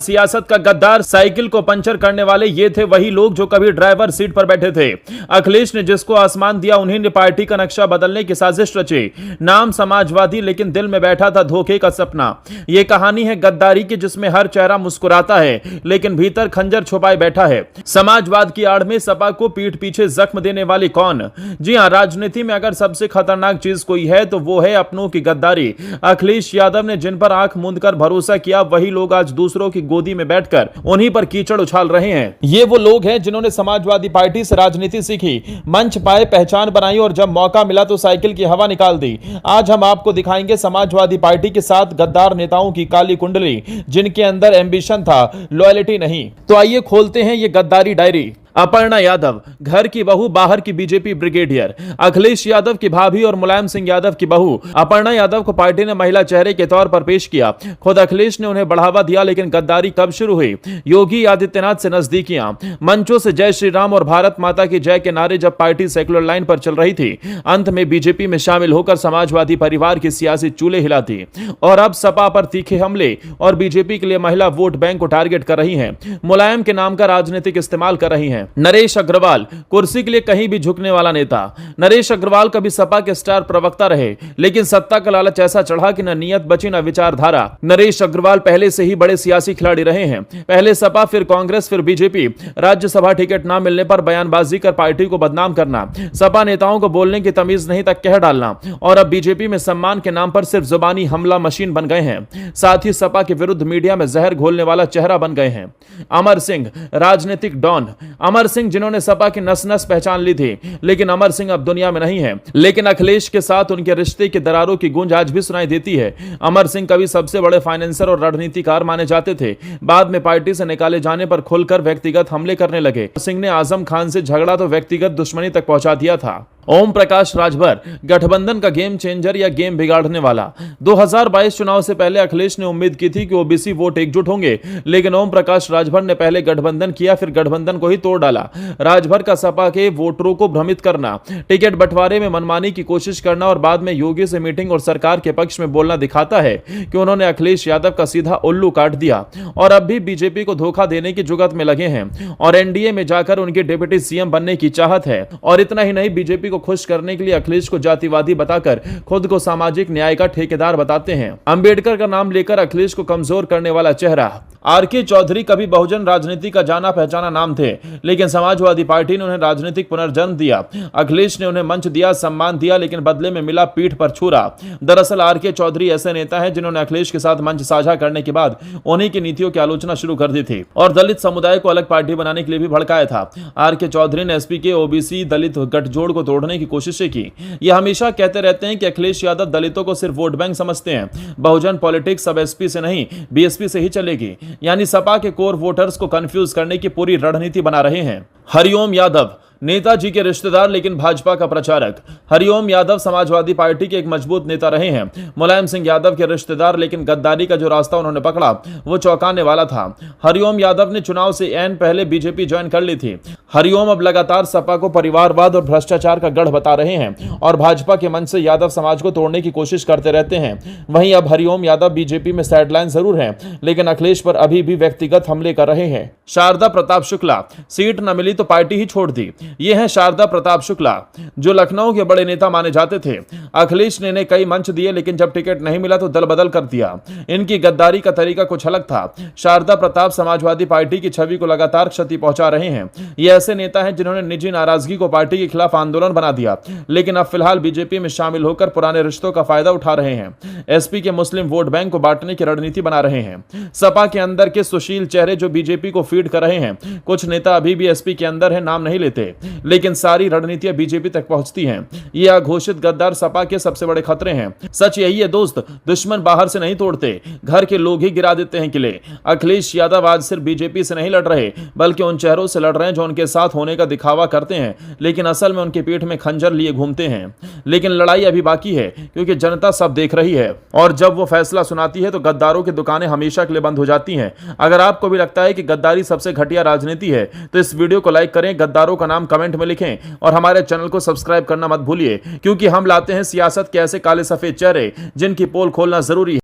सियासत का गद्दार, साइकिल को पंचर करने वाले ये थे वही लोग जो कभी ड्राइवर सीट पर बैठे थे। अखिलेश ने जिसको आसमान दिया उन्हीं ने पार्टी का नक्शा बदलने की साजिश रची। नाम समाजवादी लेकिन दिल में बैठा था धोखे का सपना। यह कहानी है गद्दारी की जिसमें हर चेहरा मुस्कुराता है लेकिन भीतर खंजर छुपाए बैठा है। समाजवाद की आड़ में सपा को पीठ पीछे जख्म देने वाली कौन? जी हां, राजनीति में अगर सबसे खतरनाक चीज कोई है तो वो है अपनों की गद्दारी। अखिलेश यादव ने जिन पर आंख मूंद कर भरोसा किया वही लोग आज दूसरों की गोदी में बैठकर उन्हीं पर कीचड़ उछाल रहे हैं। ये वो लोग हैं जिन्होंने समाजवादी पार्टी से राजनीति सीखी, मंच पाए, पहचान बनाई और जब मौका मिला तो साइकिल की हवा निकाल दी। आज हम आपको दिखाएंगे समाजवादी पार्टी के साथ गद्दार नेताओं की काली कुंडली, जिनके अंदर एम्बिशन था, लॉयल्टी नहीं। तो आइए खोलते हैं ये गद्दारी डायरी। अपर्णा यादव, घर की बहू, बाहर की बीजेपी ब्रिगेडियर। अखिलेश यादव की भाभी और मुलायम सिंह यादव की बहू अपर्णा यादव को पार्टी ने महिला चेहरे के तौर पर पेश किया। खुद अखिलेश ने उन्हें बढ़ावा दिया, लेकिन गद्दारी कब शुरू हुई? योगी आदित्यनाथ से नजदीकियां, मंचों से जय श्री राम और भारत माता की जय के नारे जब पार्टी सेक्युलर लाइन पर चल रही थी, अंत में बीजेपी में शामिल होकर समाजवादी परिवार की सियासी चूल्हे हिलाती और अब सपा पर तीखे हमले और बीजेपी के लिए महिला वोट बैंक को टारगेट कर रही है। मुलायम के नाम का राजनीतिक इस्तेमाल कर रही है। नरेश अग्रवाल, कुर्सी के लिए कहीं भी झुकने वाला नेता। नरेश अग्रवाल कभी सपा के स्टार प्रवक्ता रहे, लेकिन सत्ता का लालच ऐसा चढ़ा कि न नियत बची न विचारधारा। नरेश अग्रवाल पहले से ही बड़े सियासी खिलाड़ी रहे हैं। पहले सपा, फिर कांग्रेस, फिर बीजेपी। राज्यसभा टिकट न मिलने पर बयानबाजी कर पार्टी को बदनाम करना, सपा नेताओं को बोलने की तमीज नहीं तक कह डालना, और अब बीजेपी में सम्मान के नाम पर सिर्फ जुबानी हमला मशीन बन गए हैं। साथ ही सपा के विरुद्ध मीडिया में जहर घोलने वाला चेहरा बन गए हैं। अमर सिंह, राजनीतिक डॉन। अमर सिंह जिन्होंने सपा की नस नस पहचान ली थी, लेकिन अमर सिंह अब दुनिया में नहीं है। लेकिन अखिलेश के साथ उनके रिश्ते की दरारों की गूंज आज भी सुनाई देती है। अमर सिंह कभी सबसे बड़े फाइनेंसर और रणनीतिकार माने जाते थे, बाद में पार्टी से निकाले जाने पर खुलकर व्यक्तिगत हमले करने लगे। सिंह ने आजम खान से झगड़ा तो व्यक्तिगत दुश्मनी तक पहुंचा दिया था। ओम प्रकाश राजभर, गठबंधन का गेम चेंजर या गेम बिगाड़ने वाला। 2022 चुनाव से पहले अखिलेश ने उम्मीद की थी कि ओबीसी वोट एकजुट होंगे, लेकिन ओम प्रकाश राजभर ने पहले गठबंधन किया, फिर गठबंधन को ही तोड़ डाला। राजभर का सपा के वोटरों को भ्रमित करना, टिकट बंटवारे में मनमानी की कोशिश करना और बाद में योगी से मीटिंग और सरकार के पक्ष में बोलना दिखाता है कि उन्होंने अखिलेश यादव का सीधा उल्लू काट दिया और अब भी बीजेपी को धोखा देने की जुगत में लगे हैं और एनडीए में जाकर उनके डिप्टी सीएम बनने की चाहत है। और इतना ही नहीं, बीजेपी खुश करने के लिए अखिलेश को जातिवादी बताकर खुद को सामाजिक न्याय का ठेकेदार बताते हैं। अंबेडकर का नाम लेकर अखिलेश को कमजोर करने वाला चेहरा। आरके चौधरी कभी बहुजन राजनीति का जाना पहचाना नाम थे, लेकिन समाजवादी पार्टी ने उन्हें राजनीतिक पुनर्जन्म दिया। अखिलेश ने उन्हें मंच दिया, सम्मान दिया, लेकिन बदले में मिला पीठ पर छुरा। दरअसल आरके चौधरी ऐसे नेता हैं जिन्होंने अखिलेश के साथ मंच साझा करने के बाद उन्हीं की नीतियों की आलोचना शुरू कर दी थी और दलित समुदाय को अलग पार्टी बनाने के लिए भी भड़काया था। आरके चौधरी ने एसपी के ओबीसी दलित गठजोड़ को तोड़ने की कोशिशें की। ये हमेशा कहते रहते हैं कि अखिलेश यादव दलितों को सिर्फ वोट बैंक समझते हैं। बहुजन पॉलिटिक्स अब एसपी से नहीं बीएसपी से ही चलेगी, यानी सपा के कोर वोटर्स को कंफ्यूज करने की पूरी रणनीति बना रहे हैं। हरिओम यादव, नेताजी के रिश्तेदार लेकिन भाजपा का प्रचारक। हरिओम यादव समाजवादी पार्टी के एक मजबूत नेता रहे हैं। मुलायम सिंह यादव के रिश्तेदार, लेकिन गद्दारी का जो रास्ता उन्होंने पकड़ा वो चौंकाने वाला था। हरिओम यादव ने चुनाव से ऐन पहले बीजेपी ज्वाइन कर ली थी। हरिओम अब लगातार सपा को परिवारवाद और भ्रष्टाचार का गढ़ बता रहे हैं और भाजपा के मंच से यादव समाज को तोड़ने की कोशिश करते रहते हैं। वहीं अब हरिओम यादव बीजेपी में साइडलाइन जरूर है, लेकिन अखिलेश पर अभी भी व्यक्तिगत हमले कर रहे हैं। शारदा प्रताप शुक्ला, सीट न मिली तो पार्टी ही छोड़ दी। ये हैं शारदा प्रताप शुक्ला, जो लखनऊ के बड़े नेता माने जाते थे। अखिलेश ने इन्हें कई मंच दिए, लेकिन जब टिकट नहीं मिला तो दल बदल कर दिया। इनकी गद्दारी का तरीका कुछ अलग था। शारदा प्रताप समाजवादी पार्टी की छवि को लगातार क्षति पहुंचा रहे हैं। ये ऐसे नेता हैं जिन्होंने निजी नाराजगी को पार्टी के खिलाफ आंदोलन बना दिया, लेकिन अब फिलहाल बीजेपी में शामिल होकर पुराने रिश्तों का फायदा उठा रहे हैं। एसपी के मुस्लिम वोट बैंक को बांटने की रणनीति बना रहे हैं। सपा के अंदर के सुशील चेहरे जो बीजेपी को फीड कर रहे हैं। कुछ नेता अभी भी एसपी के अंदर है, नाम नहीं लेते, लेकिन सारी रणनीतियां बीजेपी तक पहुंचती हैं। ये अघोषित गद्दार सपा के सबसे बड़े खतरे हैं। सच यही है दोस्त, दुश्मन बाहर से नहीं तोड़ते, घर के लोग ही गिरा देते हैं किले। अखिलेश यादव आज सिर्फ बीजेपी से नहीं लड़ रहे, बल्कि उन चेहरों से लड़ रहे हैं जो उनके साथ होने का दिखावा करते हैं, लेकिन असल में उनके पीठ में खंजर लिए घूमते हैं। लेकिन लड़ाई अभी बाकी है, क्योंकि जनता सब देख रही है और जब वो फैसला सुनाती है तो गद्दारों की दुकानें हमेशा के लिए बंद हो जाती हैं। अगर आपको भी लगता है कि गद्दारी सबसे घटिया राजनीति है तो इस वीडियो को लाइक करें, गद्दारों का नाम कमेंट में लिखें और हमारे चैनल को सब्सक्राइब करना मत भूलिए, क्योंकि हम लाते हैं सियासत के ऐसे काले सफेद चेहरे जिनकी पोल खोलना जरूरी है।